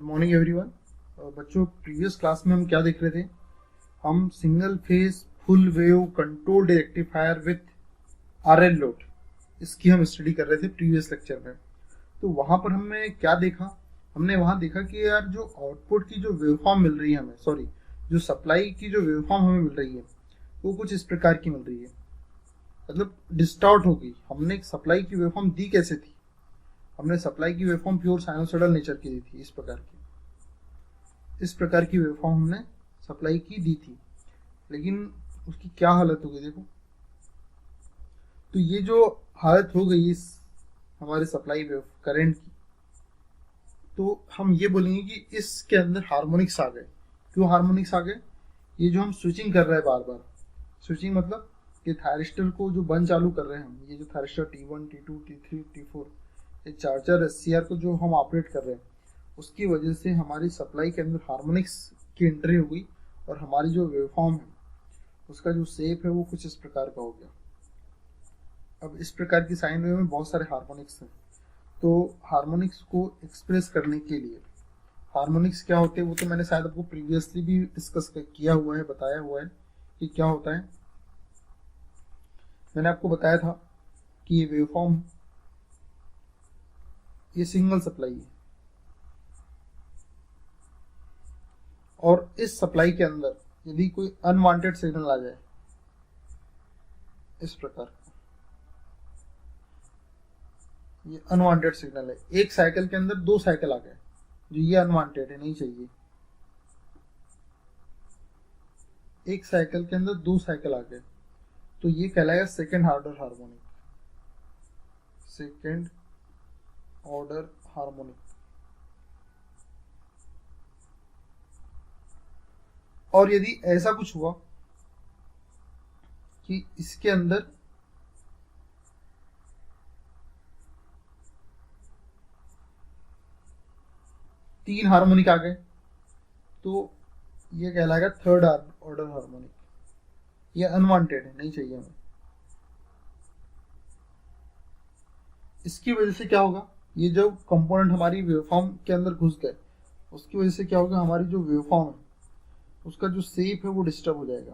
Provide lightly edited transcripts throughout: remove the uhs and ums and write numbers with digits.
Good morning everyone. बच्चों, previous class में हम क्या देख रहे थे? हम single phase full wave controlled rectifier with RL load, इसकी हम स्टडी कर रहे थे प्रीवियस लेक्चर में। तो वहां पर हमने क्या देखा? हमने वहां देखा कि यार जो आउटपुट की जो वेवफॉर्म मिल रही है हमें, सॉरी, जो सप्लाई की जो वेवफॉर्म हमें मिल रही है वो कुछ इस प्रकार की मिल रही है, मतलब डिस्टॉर्ट हो गई। हमने एक सप्लाई की वेवफॉर्म दी कैसे थी? हमने सप्लाई की वेवफॉर्म प्योर साइनोसॉइडल नेचर की दी थी, इस प्रकार की वेवफॉर्म हमने सप्लाई की दी थी। लेकिन उसकी क्या हालत हो गई देखो। तो ये जो हालत हो गई इस हमारे सप्लाई वेव करंट की, तो हम ये बोलेंगे कि इसके अंदर हार्मोनिक्स आ गए। क्यों हार्मोनिक्स आ गए? ये जो हम स्विचिंग कर रहे हैं बार बार, स्विचिंग मतलब ये थायरिस्टर को जो बंद चालू कर रहे हैं हम, ये जो thyristor T1, T2, T3, T4, ये चार्जर SCR को जो हम ऑपरेट कर रहे हैं, उसकी वजह से हमारी सप्लाई के अंदर हार्मोनिक्स की एंट्री हो गई और हमारी जो वेवफॉर्म है उसका जो शेप है वो कुछ इस प्रकार का हो गया। अब इस प्रकार की साइन वेव में बहुत सारे हार्मोनिक्स हैं। तो हार्मोनिक्स को एक्सप्रेस करने के लिए हार्मोनिक्स क्या होते हैं वो तो मैंने शायद आपको प्रीवियसली भी डिस्कस किया हुआ है, बताया हुआ है कि क्या होता है। मैंने आपको बताया था कि ये वेवफॉर्म, ये सिंगल सप्लाई है और इस सप्लाई के अंदर यदि कोई अनवांटेड सिग्नल आ जाए इस प्रकार, ये अनवांटेड सिग्नल है, एक साइकिल के अंदर 2 साइकिल आ गए, जो ये अनवांटेड है, नहीं चाहिए। एक साइकिल के अंदर 2 साइकिल आ गए, तो ये कहलाएगा second order harmonic, second order harmonic. और यदि ऐसा कुछ हुआ कि इसके अंदर तीन हार्मोनिक आ गए, तो ये कहलाएगा थर्ड ऑर्डर हार्मोनिक। ये अनवांटेड है, नहीं चाहिए हमें। इसकी वजह से क्या होगा? ये जो कंपोनेंट हमारी वेवफॉर्म के अंदर घुस गए, उसकी वजह से क्या होगा? हमारी जो वेवफॉर्म है उसका जो शेप है वो डिस्टर्ब हो जाएगा।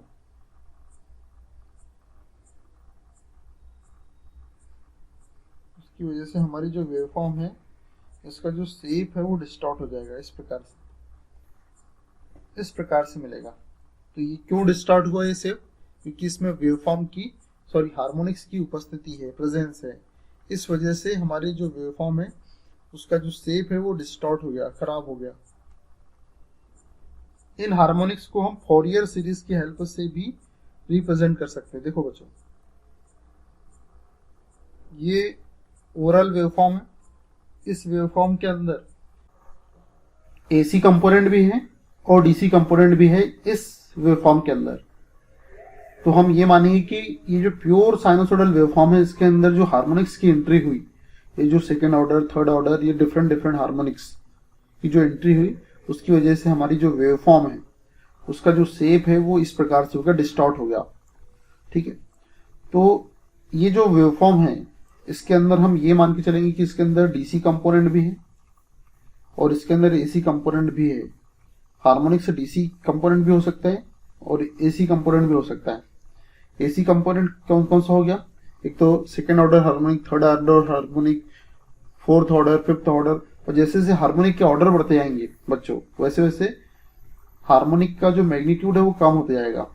उसकी वजह से हमारी जो वेवफॉर्म है इसका जो शेप है वो डिस्टॉर्ट हो जाएगा, इस प्रकार से मिलेगा। तो ये क्यों डिस्टॉर्ट हुआ ये शेप? क्योंकि इसमें वेवफॉर्म की, सॉरी, हार्मोनिक्स की उपस्थिति है, प्रेजेंस है। इस वजह से हमारी जो वेवफॉर्म है उसका जो शेप है वो डिस्टॉर्ट हो गया, खराब हो गया। इन हार्मोनिक्स को हम फॉरियर सीरीज की हेल्प से भी रिप्रेजेंट कर सकते हैं। देखो बच्चों, ये ओवरऑल वेवफॉर्म है। इस वेवफॉर्म के अंदर AC कंपोनेंट भी है और DC कंपोनेंट भी है इस वेवफॉर्म के अंदर। तो हम ये मानेंगे कि ये जो प्योर साइनोसॉइडल वेवफॉर्म है इसके अंदर जो हार्मोनिक्स की एंट्री हुई, ये जो सेकेंड ऑर्डर, थर्ड ऑर्डर, ये डिफरेंट हार्मोनिक्स की जो एंट्री हुई उसकी वजह से हमारी जो वेवफॉर्म है उसका जो शेप है वो इस प्रकार से हो गया, डिस्टॉर्ट हो गया। ठीक है, तो ये जो वेवफॉर्म है इसके अंदर हम ये मान के चलेंगे कि इसके अंदर DC कंपोनेंट भी है और इसके अंदर AC कंपोनेंट भी है। हार्मोनिक से DC कंपोनेंट भी हो सकता है और AC कंपोनेंट भी हो सकता है। AC कंपोनेंट कौन कौन सा हो गया? एक तो second order harmonic, third order harmonic, fourth order, fifth order. और जैसे जैसे हार्मोनिक के ऑर्डर बढ़ते जाएंगे बच्चों, वैसे वैसे हार्मोनिक का जो मैग्नीट्यूड है वो कम होते जाएगा।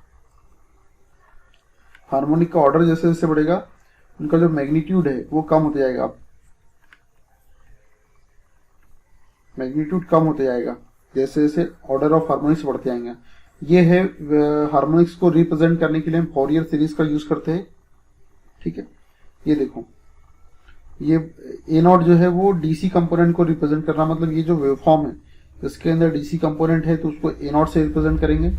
हार्मोनिक का ऑर्डर जैसे जैसे बढ़ेगा उनका जो मैग्नीट्यूड है वो कम होते जाएगा, मैग्नीट्यूड कम होते जाएगा जैसे जैसे ऑर्डर ऑफ हार्मोनिक्स बढ़ते जाएंगे। ये है हार्मोनिक्स को रिप्रेजेंट करने के लिए हम फॉरियर सीरीज का यूज करते हैं। ठीक है, ये देखो, ये A0 जो है वो DC कंपोनेंट को रिप्रेजेंट करना, मतलब ये जो वेवफॉर्म है इसके अंदर DC कंपोनेंट है तो उसको A0 से रिप्रेजेंट करेंगे,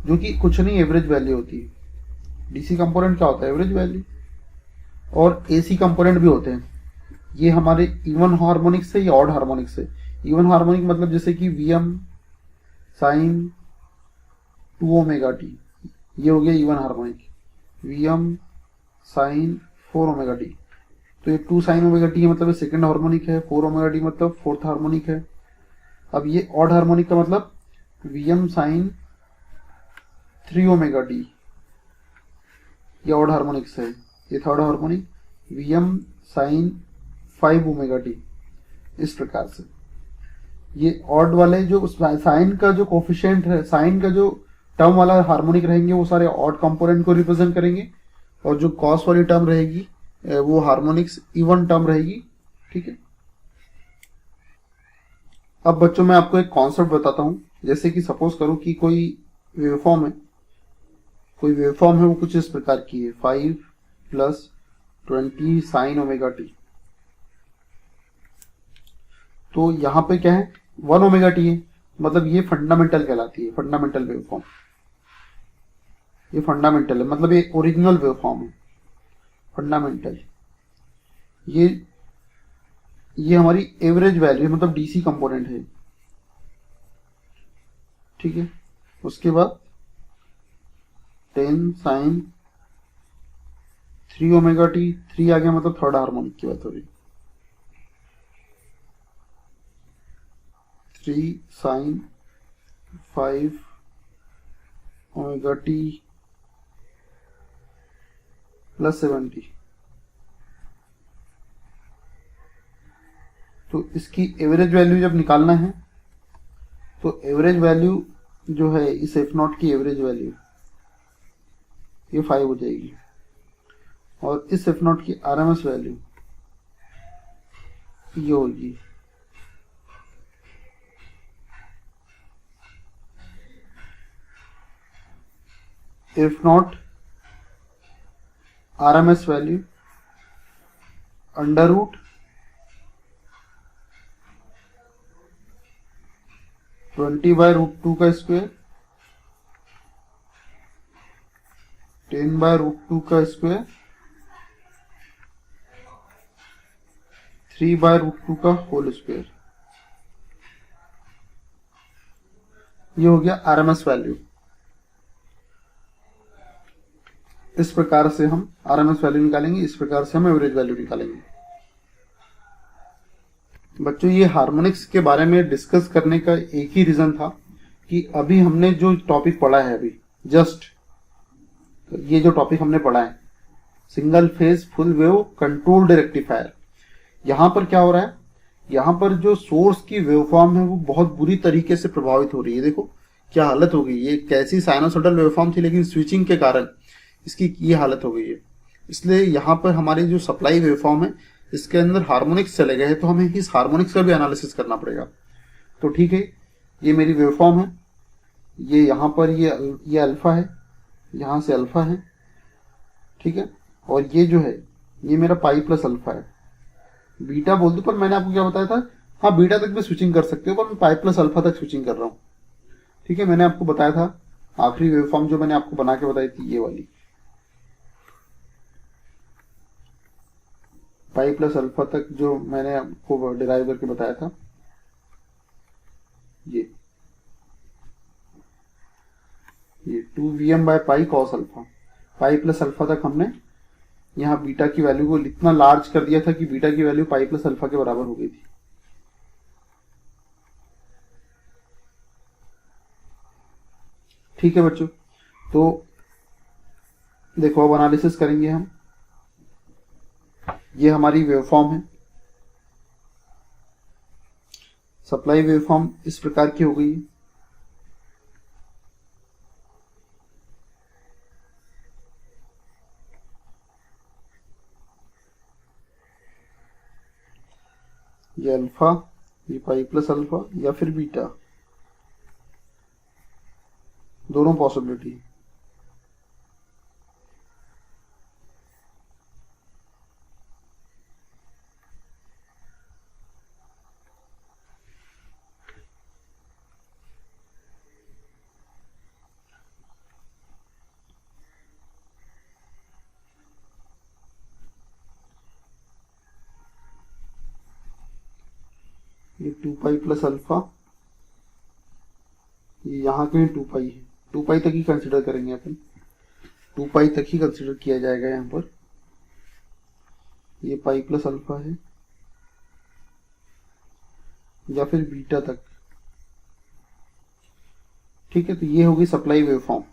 जो कि कुछ नहीं, एवरेज वैल्यू होती है। DC कंपोनेंट क्या होता है? Average value. और AC कंपोनेंट भी होते हैं, ये हमारे इवन हार्मोनिक्स से या ऑड हार्मोनिक्स से। इवन हार्मोनिक मतलब जैसे कि Vm साइन 2 ओमेगा टी, ये हो गया even harmonic. Vm sine 4 omega t, तो ये 2 साइन ओमेगा टी मतलब सेकेंड हार्मोनिक है, 4 ओमेगा टी मतलब फोर्थ हार्मोनिक है। अब ये ऑड हार्मोनिक का मतलब Vm साइन 3 ओमेगा टी, ये ऑड हार्मोनिक से है। ये third harmonic Vm sine 5 omega t. इस प्रकार से ये ऑड वाले जो साइन का जो कोफिशिएंट है, साइन का जो टर्म वाला हार्मोनिक रहेंगे वो सारे ऑड कंपोनेंट को रिप्रेजेंट करेंगे, और जो कॉस वाली टर्म रहेगी वो हार्मोनिक्स इवन टर्म रहेगी। ठीक है। अब बच्चों मैं आपको एक कॉन्सेप्ट बताता हूं। जैसे कि सपोज करो कि कोई वेवफॉर्म है, वो कुछ इस प्रकार की है 5 + 20 साइन ओमेगा टी। तो यहां पे क्या है 1 ओमेगा टी है, मतलब ये फंडामेंटल कहलाती है, फंडामेंटल वेवफॉर्म। ये फंडामेंटल है, मतलब ये ओरिजिनल वेवफॉर्म है, फंडामेंटल। ये हमारी एवरेज वैल्यू मतलब डीसी कंपोनेंट है। ठीक है। उसके बाद 10 साइन 3 ओमेगा टी, 3 आ गया मतलब थर्ड हार्मोनिक की बात हो रही। 3 साइन 5 ओमेगा टी + 70। तो इसकी एवरेज वैल्यू जब निकालना है तो एवरेज वैल्यू जो है इस F0 की एवरेज वैल्यू ये 5 हो जाएगी, और इस F0 की RMS वैल्यू ये होगी F0 RMS वैल्यू √ 20/√2 का स्क्वायर, 10/√2 का स्क्वायर, 3/√2 का होल स्क्वायर। ये हो गया RMS वैल्यू। इस प्रकार से हम RMS वैल्यू निकालेंगे, इस प्रकार से हम एवरेज वैल्यू निकालेंगे। बच्चों ये हार्मोनिक्स के बारे में डिस्कस करने का एक ही रीजन था कि अभी हमने जो टॉपिक पढ़ा है, अभी जस्ट ये जो टॉपिक हमने पढ़ा है single phase full wave controlled rectifier, यहां पर क्या हो रहा है, यहां पर जो सोर्स की वेवफॉर्म है वो बहुत बुरी तरीके से प्रभावित हो रही है। देखो क्या हालत हो गई, ये कैसी साइनोसॉइडल वेवफॉर्म थी लेकिन स्विचिंग के कारण इसकी ये हालत हो गई है। इसलिए यहाँ पर हमारी जो सप्लाई वेवफॉर्म है इसके अंदर हार्मोनिक्स चले गए हैं, तो हमें इस हार्मोनिक्स का भी एनालिसिस करना पड़ेगा। तो ठीक है, ये मेरी वेवफॉर्म है, ये यहाँ पर ये अल्फा है, यहाँ से अल्फा है। ठीक है। और ये जो है ये मेरा पाई प्लस अल्फा है। बीटा बोल दो, पर मैंने आपको क्या बताया था, हाँ बीटा तक भी स्विचिंग कर सकते हो, पर मैं पाई प्लस अल्फा तक स्विचिंग कर रहा हूँ। ठीक है। मैंने आपको बताया था आखिरी वेवफॉर्म जो मैंने आपको बना के बताई थी, ये वाली पाई प्लस अल्फा तक जो मैंने आपको डिराइव करके बताया था, ये 2Vm/पाई cos alpha, pi plus alpha तक हमने यहाँ बीटा की वैल्यू को इतना लार्ज कर दिया था कि बीटा की वैल्यू पाई प्लस अल्फा के बराबर हो गई थी। ठीक है बच्चों, तो देखो अब एनालिसिस करेंगे हम। ये हमारी वेवफॉर्म है, सप्लाई वेवफॉर्म इस प्रकार की हो गई है। ये अल्फा, ये पाई प्लस अल्फा या फिर बीटा, दोनों पॉसिबिलिटी है। ये 2 पाई प्लस अल्फा, ये यहाँ के 2 पाई है, 2 पाई तक ही कंसिडर करेंगे अपन, 2 पाई तक ही कंसिडर किया जाएगा यहाँ पर। ये पाई प्लस अल्फा है या फिर बीटा तक ठीक है, तो ये होगी सप्लाई वेवफॉर्म।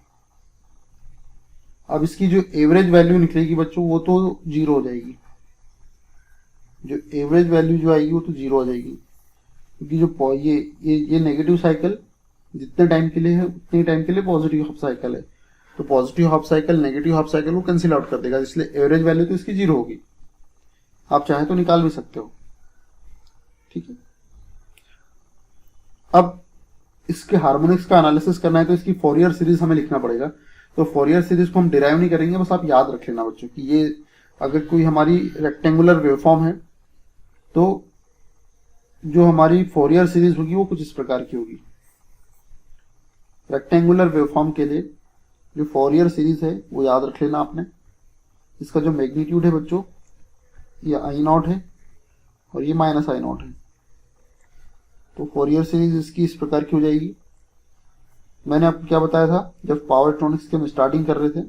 अब इसकी जो एवरेज वैल्यू निकलेगी बच्चों वो तो जीरो हो जाएगी, जो एवरेज वैल्यू जो आएगी वो तो जीरो हो जाएगी, क्योंकि जो ये नेगेटिव साइकिल जितने टाइम के लिए है उतने टाइम के लिए पॉजिटिव हाफ साइकिल है, तो positive half cycle negative half cycle को कैंसिल आउट कर देगा, इसलिए एवरेज वैल्यू तो इसकी जीरो होगी। आप चाहे तो निकाल भी सकते हो, ठीक है। अब इसके हार्मोनिक्स का एनालिसिस करना है तो इसकी फोरियर सीरीज हमें लिखना पड़ेगा। तो फोरियर सीरीज को हम डिराइव नहीं करेंगे, बस आप याद रख लेना बच्चों कि ये अगर कोई हमारी रेक्टेंगुलर वेवफॉर्म है तो जो हमारी फोरियर सीरीज होगी वो कुछ इस प्रकार की होगी। रेक्टेंगुलर वेवफॉर्म के लिए जो फोरियर सीरीज है वो याद रख लेना आपने। इसका जो मैग्नीट्यूड है बच्चों ये I0 है और ये माइनस I0 है, तो फोरियर सीरीज इसकी इस प्रकार की हो जाएगी। मैंने आपको क्या बताया था, जब पावर इलेक्ट्रॉनिक्स के हम स्टार्टिंग कर रहे थे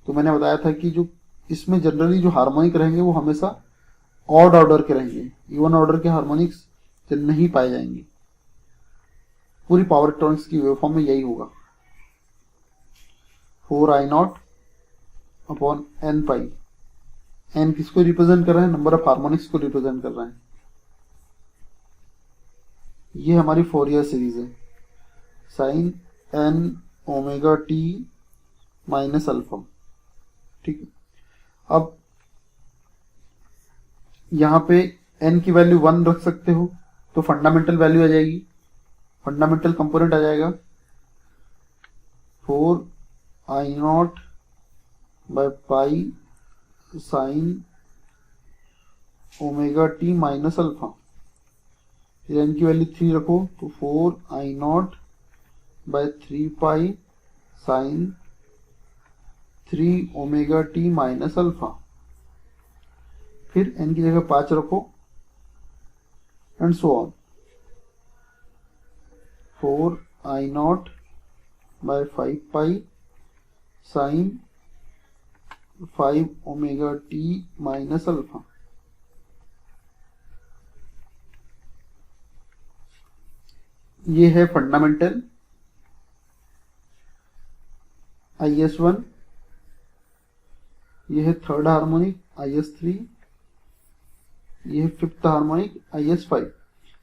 तो मैंने बताया था कि जो इसमें जनरली जो हार्मोनिक रहेंगे वो हमेशा ऑड ऑर्डर के रहेंगे, इवन ऑर्डर के हार्मोनिक्स नहीं पाए जाएंगे। पूरी पावर इलेक्ट्रॉनिक्स की वेवफॉर्म में यही होगा, 4I0 upon n pi. n किसको रिप्रेजेंट कर रहा है, नंबर ऑफ हार्मोनिक्स को रिप्रेजेंट कर रहा है। ये हमारी फोरियर सीरीज है, sine n omega t minus alpha, ठीक है। अब यहां पे n की वैल्यू 1 रख सकते हो तो फंडामेंटल वैल्यू आ जाएगी, फंडामेंटल कंपोनेंट आ जाएगा 4I0 by pi sine omega t minus alpha. फिर n की वैल्यू 3 रखो तो 4I0 by 3 pi sine 3 omega t minus alpha. फिर n की जगह 5 रखो and so on, 4I0 by 5 pi sine 5 omega t minus alpha. ये है फंडामेंटल IS1, ये है थर्ड हार्मोनिक IS3, ये है फिफ्थ हार्मोनिक IS5।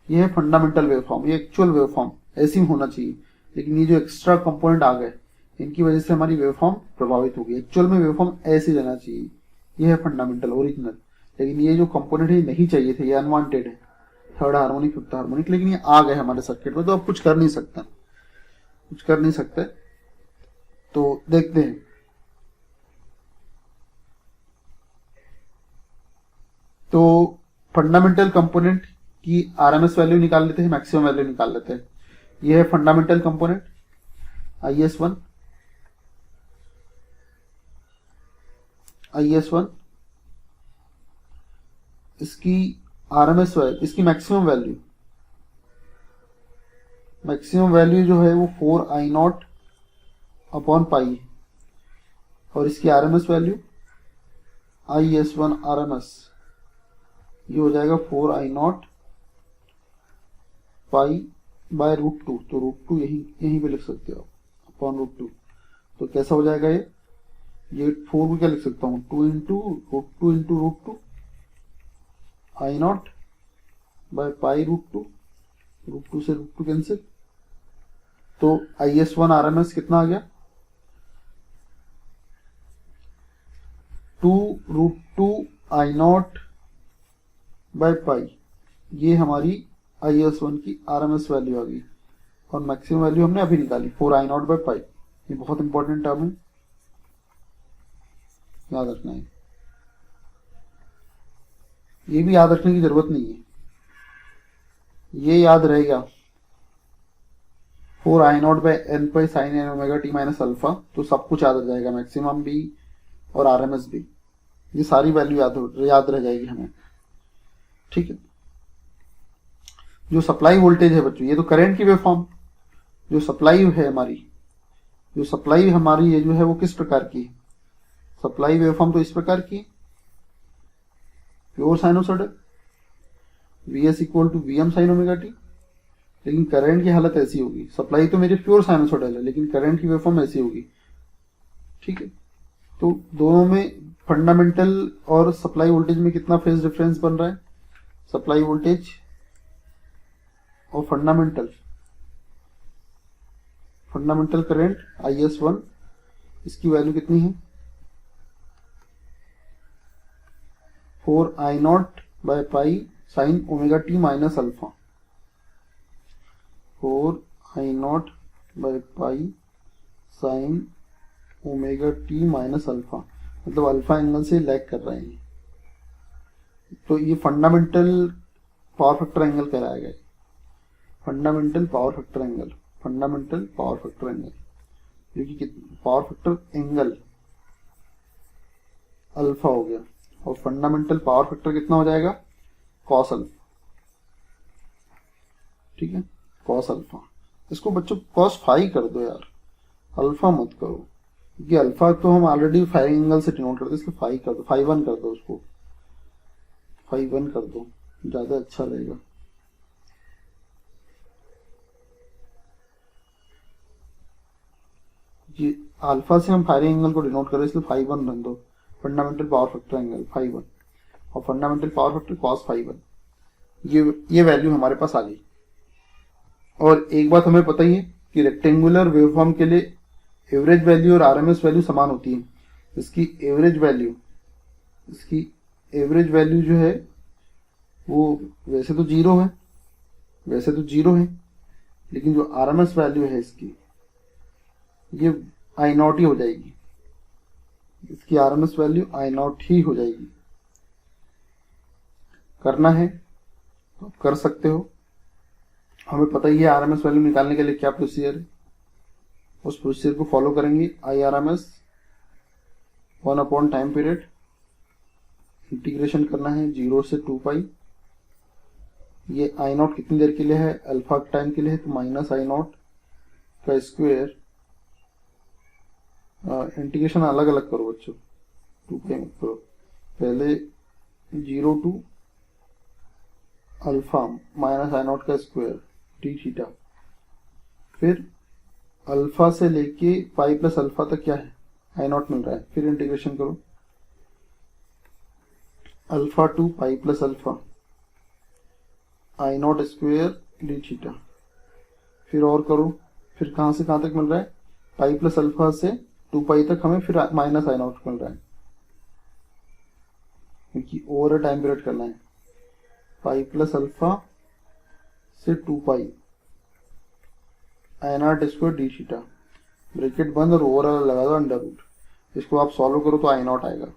ये है फंडामेंटल वेवफॉर्म, ये एक्चुअल वेवफॉर्म ऐसी होना चाहिए, लेकिन ये जो एक्स्ट्रा कंपोनेंट आ गए इनकी वजह से हमारी वेवफॉर्म प्रभावित होगी। एक्चुअल में वेवफॉर्म ऐसी रहना चाहिए, ये है फंडामेंटल ओरिजिनल, लेकिन ये जो कंपोनेंट है नहीं चाहिए थे, ये अनवांटेड है, थर्ड हार्मोनिक फिफ्थ हार्मोनिक, लेकिन ये आ गए हमारे सर्किट में तो अब कुछ कर नहीं सकते, कुछ कर नहीं सकते। तो देखते हैं, तो फंडामेंटल कंपोनेंट की आरएमएस वैल्यू निकाल लेते हैं, मैक्सिमम वैल्यू निकाल लेते हैं। ये है फंडामेंटल कंपोनेंट IS1, इसकी आरएमएस वैल्यू, इसकी मैक्सिमम वैल्यू जो है वो 4I0 अपॉन पाई, और इसकी आरएमएस वैल्यू IS1 RMS ये हो जाएगा 4I0 पाई बाय √2, तो √2 यहीं पे लिख सकते हो अपॉन √2। तो कैसा हो जाएगा ये 4 को क्या लिख सकता हूँ, 2 इंटू √2 I0 बाय पाई √2 से √2 कैंसिल, तो IS1 RMS कितना आ गया 2 √2 I0 बाय पाई। ये हमारी IS1 की RMS वैल्यू आ गई, और मैक्सिमम वैल्यू हमने अभी निकाली 4I0 बाय पाई। ये बहुत इंपॉर्टेंट टर्म है, याद रखना है, ये भी याद रखने की जरूरत नहीं है, ये याद रहेगा 4I0 by n pi sine n omega t minus alpha, तो सब कुछ याद रह जाएगा, मैक्सिमम भी और RMS भी, ये सारी वैल्यू याद रह जाएगी हमें, ठीक है। जो सप्लाई वोल्टेज है बच्चों, ये तो करंट की वेवफॉर्म, जो सप्लाई है हमारी, ये जो है वो किस प्रकार की है, सप्लाई वेवफॉर्म तो इस प्रकार की, pure sinusoidal, Vs equal to Vm sine omega t, लेकिन करंट की हालत ऐसी होगी, सप्लाई तो मेरी प्योर साइनसोइडल है लेकिन करंट की वेवफॉर्म ऐसी होगी, ठीक है। तो दोनों में फंडामेंटल और सप्लाई वोल्टेज में कितना फेज डिफरेंस बन रहा है, सप्लाई वोल्टेज और फंडामेंटल करंट IS1, इसकी वैल्यू कितनी है 4I0/पाई sine omega T minus alpha, 4I0/पाई sine omega T minus alpha, मतलब अल्फा एंगल से लैग कर रहे हैं। तो ये फंडामेंटल पावर फैक्टर एंगल कहलाया गया, फंडामेंटल पावर फैक्टर एंगल जो कि पावर फैक्टर एंगल अल्फा हो गया, और फंडामेंटल पावर फैक्टर कितना हो जाएगा कॉस अल्फा, ठीक है, कॉस अल्फा। इसको बच्चों कॉस फाई कर दो यार, अल्फा मत करो, क्योंकि अल्फा तो हम ऑलरेडी फायरिंग एंगल से डिनोट करते हैं, इसलिए फाई कर दो, फाई 1 कर दो, उसको फाई 1 कर दो, ज्यादा अच्छा रहेगा। ये अल्फा से हम फायरिंग एंगल को डिनोट कर रहे हैं, इसलिए फाई 1 रन दो, fundamental power factor angle phi 1 और fundamental power factor cos phi 1। ये वैल्यू हमारे पास आ गई। और एक बात हमें पता ही है कि रेक्टेंगुलर वेवफॉर्म के लिए एवरेज वैल्यू और आरएमएस वैल्यू समान होती है। इसकी एवरेज वैल्यू जो है वो वैसे तो जीरो है, लेकिन जो आरएमएस वैल्यू है इसकी ये I0 ही हो जाएगी, इसकी आरएमएस वैल्यू I0 ही हो जाएगी। करना है तो आप कर सकते हो, हमें पता ही है आरएमएस वैल्यू निकालने के लिए क्या प्रोसीजर है, उस प्रोसीजर को फॉलो करेंगे। IRMS 1 टाइम पीरियड, इंटीग्रेशन करना है 0 से 2 पाई। ये I0 कितनी देर के लिए है, अल्फा टाइम के लिए है, तो माइनस I0 का स्क्वायर, इंटीग्रेशन अलग अलग करो बच्चों, 2 पाई मत करो, पहले 0 to अल्फा माइनस I0 का स्क्वायर डी थीटा, फिर अल्फा से लेके पाई प्लस अल्फा तक क्या है I0 मिल रहा है, फिर इंटीग्रेशन करो अल्फा टू पाई plus alpha I0 square D theta, फिर और करो, फिर कहां से कहां तक मिल रहा है, पाई प्लस अल्फा से 2 पाई तक हमें फिर माइनस I0 मिल रहा है, क्योंकि ओवर टाइम पीरियड करना है। पाई प्लस अल्फा से 2 पाई I0 square D theta, bracket बंद और ओवरऑल लगा दो अंडर रूट, इसको आप सॉल्व करो तो I0 आएगा।